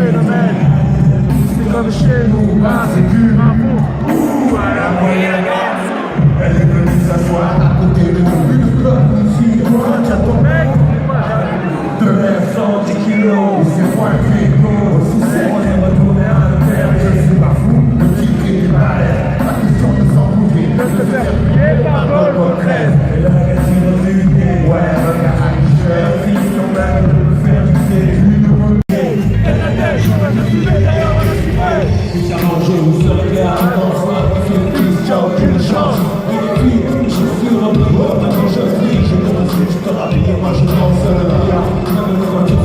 phénomène. C'est comme chez nous, là, c'est du info. Ouh, à la moyenne. Elle est venue s'asseoir à côté de nous. Une clope ici, Toi, t'as ton mec, moi j'ai 210 kilos, c'est moi qui est gros. Si c'est on est retourné à la terre, je suis pas fou. Le ticket du balai, pas question de s'embrouiller. de se faire fouiller par Volvo 13. Et la magazine de l'unité, ouais, regarde à Michel. Si on va nous faire visiter, lui nous montrer. Si ça mangeait, vous serez bien dans soi. C'est le Christian qui le change. Et puis, je suis un peu bon, maintenant je suis. Je te rassure, je te rappelle, moi je danse le bien. Même quand tu te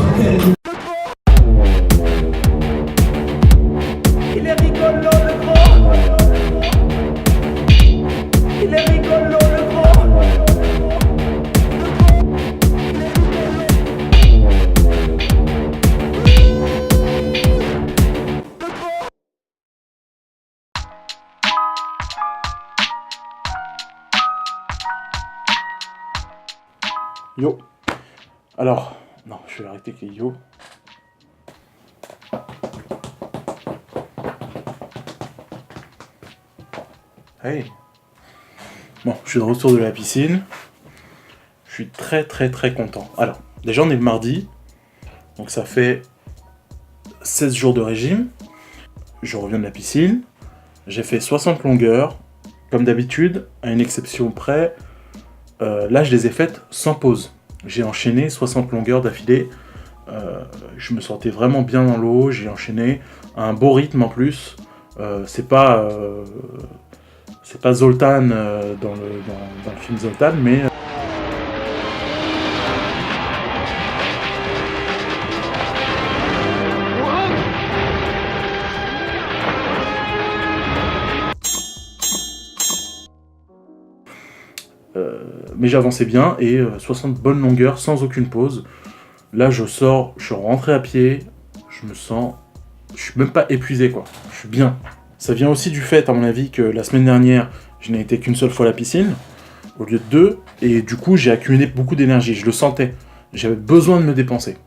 Il est rigolo le gros. Il est rigolo le gros. Yo. Alors, non, je vais arrêter avec les yo. Hey. Bon, je suis de retour de la piscine. Je suis très content. Alors, déjà on est le mardi. Donc ça fait 16 jours de régime. Je reviens de la piscine. J'ai fait 60 longueurs. Comme d'habitude, à une exception près. Là, je les ai faites sans pause. J'ai enchaîné 60 longueurs d'affilée. Je me sentais vraiment bien dans l'eau. J'ai enchaîné à un beau rythme en plus. C'est pas Zoltan dans le film Zoltan, mais j'avançais bien et 60 bonnes longueurs sans aucune pause. Là, je sors, je suis rentré à pied, je suis même pas épuisé quoi. Je suis bien. Ça vient aussi du fait, à mon avis, que la semaine dernière, je n'ai été qu'une seule fois à la piscine, au lieu de 2, et du coup, j'ai accumulé beaucoup d'énergie, je le sentais. J'avais besoin de me dépenser.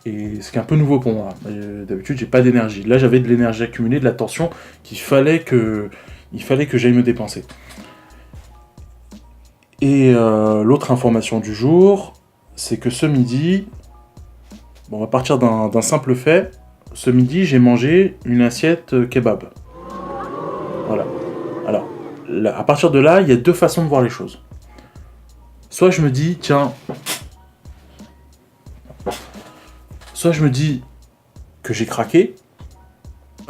Et ce qui est un peu nouveau pour moi. D'habitude, j'ai pas d'énergie. Là, j'avais de l'énergie accumulée, de la tension, il fallait que j'aille me dépenser. Et l'autre information du jour, c'est que ce midi, bon, on va partir d'un simple fait, ce midi, j'ai mangé une assiette kebab. Voilà. Alors, là, à partir de là, il y a deux façons de voir les choses. Soit je me dis, tiens... Soit je me dis que j'ai craqué,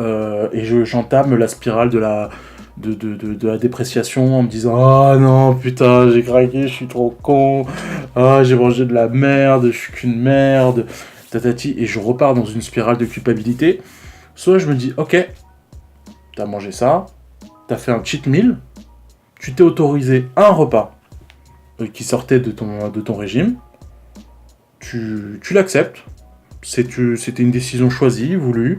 et j'entame la spirale de la dépréciation en me disant « Ah non, putain, j'ai craqué, je suis trop con, ah, j'ai mangé de la merde, je suis qu'une merde, tatati », et je repars dans une spirale de culpabilité. Soit je me dis « Ok, t'as mangé ça, t'as fait un cheat meal, tu t'es autorisé un repas qui sortait de ton régime, tu l'acceptes, c'était une décision choisie, voulue,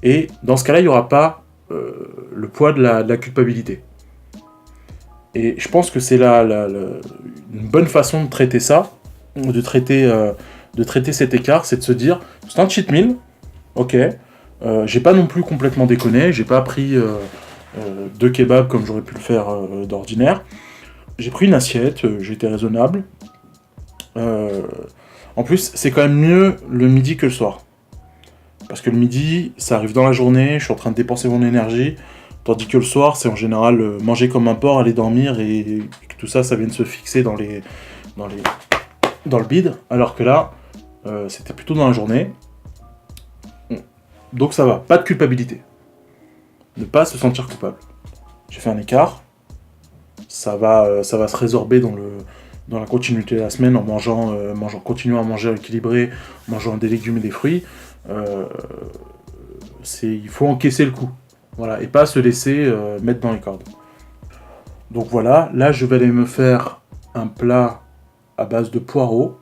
et dans ce cas-là, il n'y aura pas le poids de la culpabilité. Et je pense que c'est une bonne façon de traiter ça, de traiter cet écart, c'est de se dire, c'est un cheat meal, ok, j'ai pas non plus complètement déconné, j'ai pas pris 2 kebabs comme j'aurais pu le faire d'ordinaire. J'ai pris une assiette, j'ai été raisonnable. En plus, c'est quand même mieux le midi que le soir. Parce que le midi, ça arrive dans la journée, je suis en train de dépenser mon énergie, tandis que le soir, c'est en général manger comme un porc, aller dormir, et que tout ça, ça vienne se fixer dans le bide, alors que là, c'était plutôt dans la journée. Donc ça va, pas de culpabilité. Ne pas se sentir coupable. J'ai fait un écart, ça va se résorber dans la continuité de la semaine en continuant à manger équilibré, en mangeant des légumes et des fruits. Il faut encaisser le coup, voilà, et pas se laisser mettre dans les cordes. Donc voilà, là je vais aller me faire un plat à base de poireaux.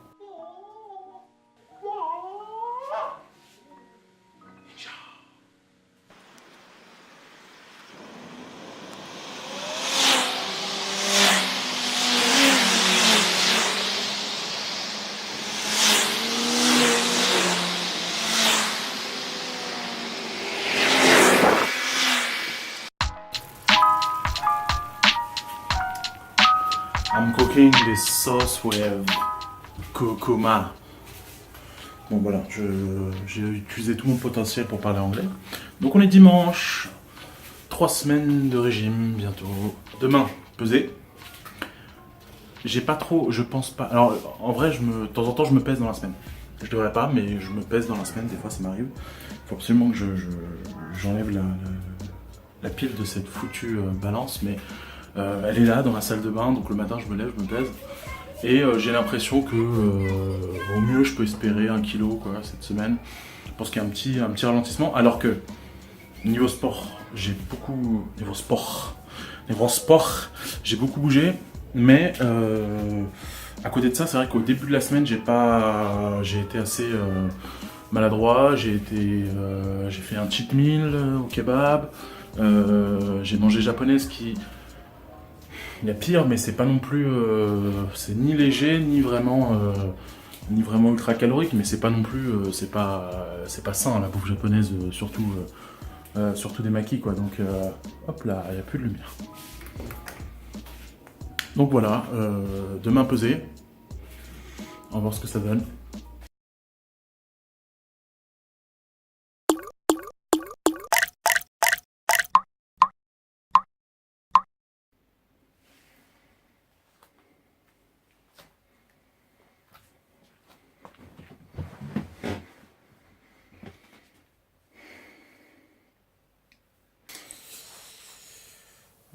cooking this sauce with curcuma. Bon voilà, j'ai utilisé tout mon potentiel pour parler anglais. Donc on est dimanche, 3 semaines de régime bientôt. Demain, peser. J'ai pas trop, je pense pas. Alors en vrai, de temps en temps, je me pèse dans la semaine. Je devrais pas, mais je me pèse dans la semaine, des fois ça m'arrive. Il faut absolument que j'enlève la pile de cette foutue balance, mais elle est là dans la salle de bain, donc le matin je me lève, je me pèse. Et j'ai l'impression que au mieux je peux espérer 1 kilo quoi, cette semaine. Je pense qu'il y a un petit ralentissement, alors que niveau sport, j'ai beaucoup bougé, mais à côté de ça, c'est vrai qu'au début de la semaine, j'ai été assez maladroit. J'ai fait un cheat meal au kebab. J'ai mangé japonais, ce qui il y a pire, mais c'est pas non plus, c'est ni léger ni vraiment ultra calorique, mais c'est pas non plus, c'est pas sain la bouffe japonaise, surtout des makis quoi. Donc hop là, il y a plus de lumière. Donc voilà, demain peser. On va voir ce que ça donne.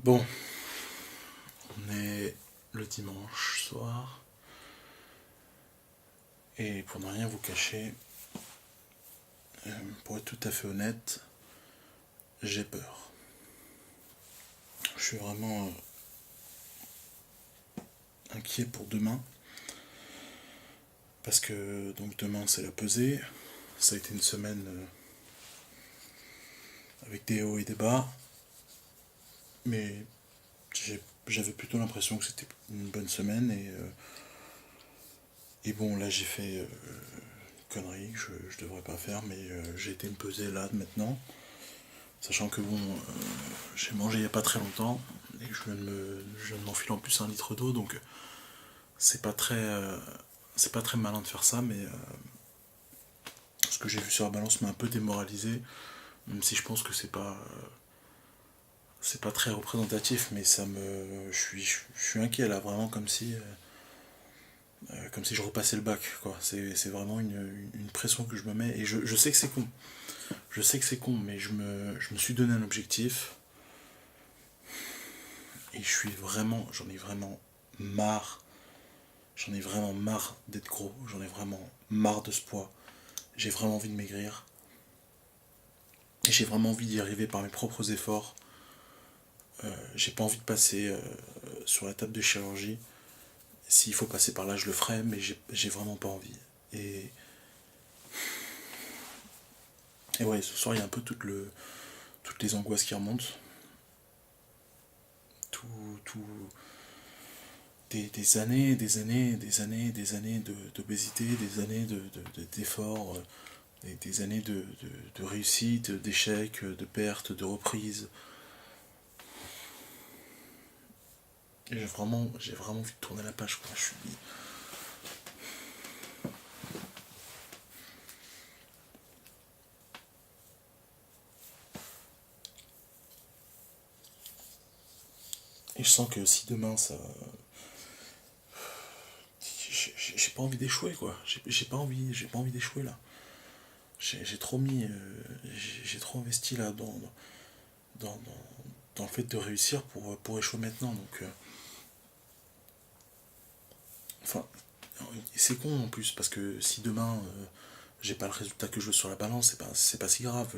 Bon, on est le dimanche soir. Et pour ne rien vous cacher, pour être tout à fait honnête, j'ai peur. Je suis vraiment inquiet pour demain. Parce que donc demain c'est la pesée. Ça a été une semaine avec des hauts et des bas. Mais j'avais plutôt l'impression que c'était une bonne semaine. Et bon, là j'ai fait une connerie que je devrais pas faire, mais j'ai été me peser là maintenant. Sachant que bon, j'ai mangé il y a pas très longtemps et je viens de m'enfiler en plus 1 litre d'eau, donc c'est pas très malin de faire ça, mais ce que j'ai vu sur la balance m'a un peu démoralisé, même si je pense que c'est pas très représentatif, mais je suis inquiet là, vraiment comme si je repassais le bac, quoi. C'est vraiment une pression que je me mets, et je sais que c'est con. Je sais que c'est con, mais je me suis donné un objectif. Et j'en ai vraiment marre. J'en ai vraiment marre d'être gros. J'en ai vraiment marre de ce poids. J'ai vraiment envie de maigrir. Et j'ai vraiment envie d'y arriver par mes propres efforts. J'ai pas envie de passer sur la table de chirurgie. S'il faut passer par là, je le ferai, mais j'ai vraiment pas envie. Et ouais, ce soir, il y a un peu toutes les angoisses qui remontent. Des années d'obésité, des années d'efforts, des années de réussite, d'échecs, de pertes, de reprises. Et j'ai vraiment envie de tourner la page, quoi. Et je sens que si demain ça... J'ai pas envie d'échouer, quoi. J'ai pas envie d'échouer là. J'ai trop investi là dans, dans le fait de réussir pour échouer maintenant. Donc, enfin, c'est con en plus, parce que si demain j'ai pas le résultat que je veux sur la balance, c'est pas si grave.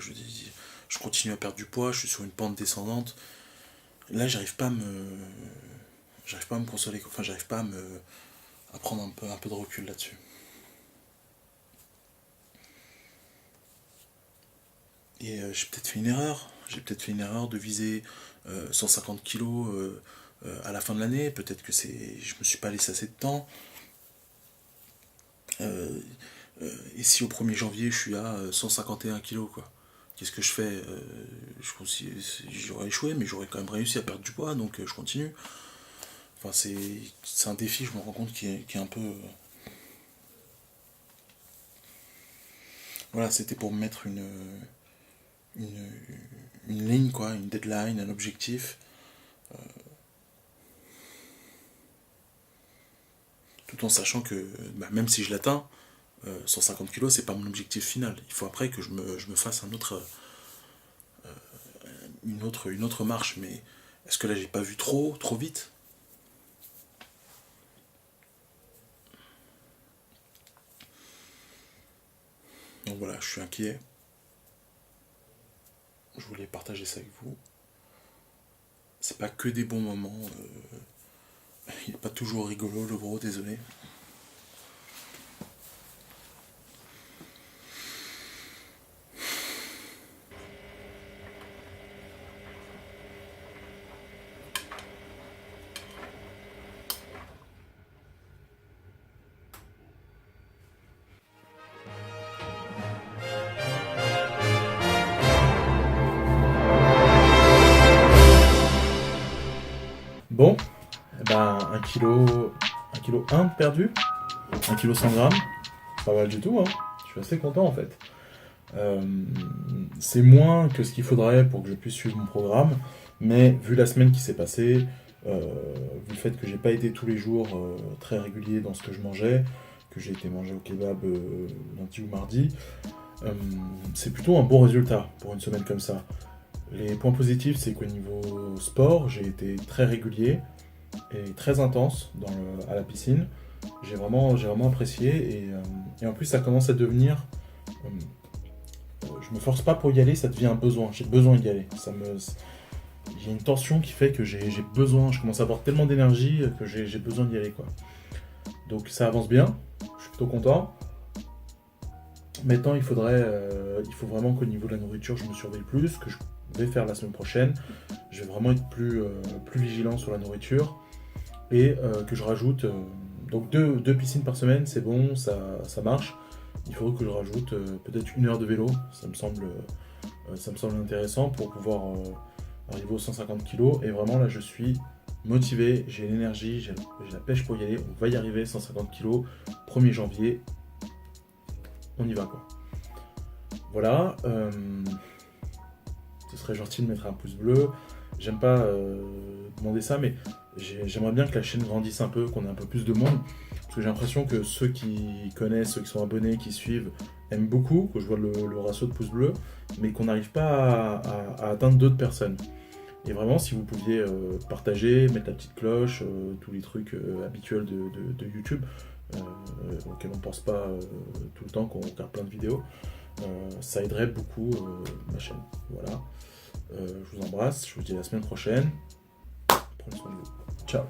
Je continue à perdre du poids, je suis sur une pente descendante. Là, j'arrive pas à me consoler, enfin, j'arrive pas à prendre un peu de recul là-dessus. Et j'ai peut-être fait une erreur. J'ai peut-être fait une erreur de viser 150 kilos à la fin de l'année. Peut-être que je me suis pas laissé assez de temps. Et si au 1er janvier je suis à 151 kilos, quoi, qu'est-ce que je fais? J'aurais échoué, mais j'aurais quand même réussi à perdre du poids, donc je continue. Enfin, c'est un défi, je me rends compte, qui est un peu... Voilà, c'était pour me mettre une, une ligne, quoi, une deadline, un objectif, tout en sachant que bah, même si je l'atteins, 150 kilos, c'est pas mon objectif final. Il faut après que je me fasse une autre marche. Mais est-ce que là, j'ai pas vu trop vite? Donc voilà, je suis inquiet. Je voulais partager ça avec vous. C'est pas que des bons moments. Il est pas toujours rigolo, le gros, désolé. Bon, eh ben, 1 kg 1 perdu, 1 kg 100 grammes, pas mal du tout, hein. Je suis assez content en fait. Euh, c'est moins que ce qu'il faudrait pour que je puisse suivre mon programme, mais vu la semaine qui s'est passée, vu le fait que j'ai pas été tous les jours très régulier dans ce que je mangeais, que j'ai été manger au kebab lundi ou mardi, c'est plutôt un bon résultat pour une semaine comme ça. Les points positifs, c'est qu'au niveau sport, j'ai été très régulier et très intense à la piscine. J'ai vraiment apprécié et en plus ça commence à devenir... je me force pas pour y aller, ça devient un besoin. J'ai besoin d'y aller. J'ai une tension qui fait que j'ai besoin, je commence à avoir tellement d'énergie que j'ai besoin d'y aller, quoi. Donc ça avance bien, je suis plutôt content. Maintenant, il faut vraiment qu'au niveau de la nourriture, je me surveille plus, que je vais faire la semaine prochaine. Je vais vraiment être plus vigilant sur la nourriture et que je rajoute donc deux piscines par semaine, c'est bon, ça marche. Il faudrait que je rajoute peut-être 1 heure de vélo, ça me semble intéressant pour pouvoir arriver aux 150 kg. Et vraiment là, je suis motivé, j'ai l'énergie, j'ai la pêche pour y aller. On va y arriver, 150 kg, 1er janvier. On y va, quoi. Voilà. Ce serait gentil de mettre un pouce bleu. J'aime pas demander ça, mais j'aimerais bien que la chaîne grandisse un peu, qu'on ait un peu plus de monde. Parce que j'ai l'impression que ceux qui connaissent, ceux qui sont abonnés, qui suivent, aiment beaucoup, que je vois le ratio de pouces bleus, mais qu'on n'arrive pas à atteindre d'autres personnes. Et vraiment, si vous pouviez partager, mettre la petite cloche, tous les trucs habituels de YouTube, auxquels on ne pense pas tout le temps, qu'on regarde plein de vidéos, ça aiderait beaucoup ma chaîne. Voilà. Je vous embrasse, je vous dis à la semaine prochaine. Prenez soin de vous. Ciao.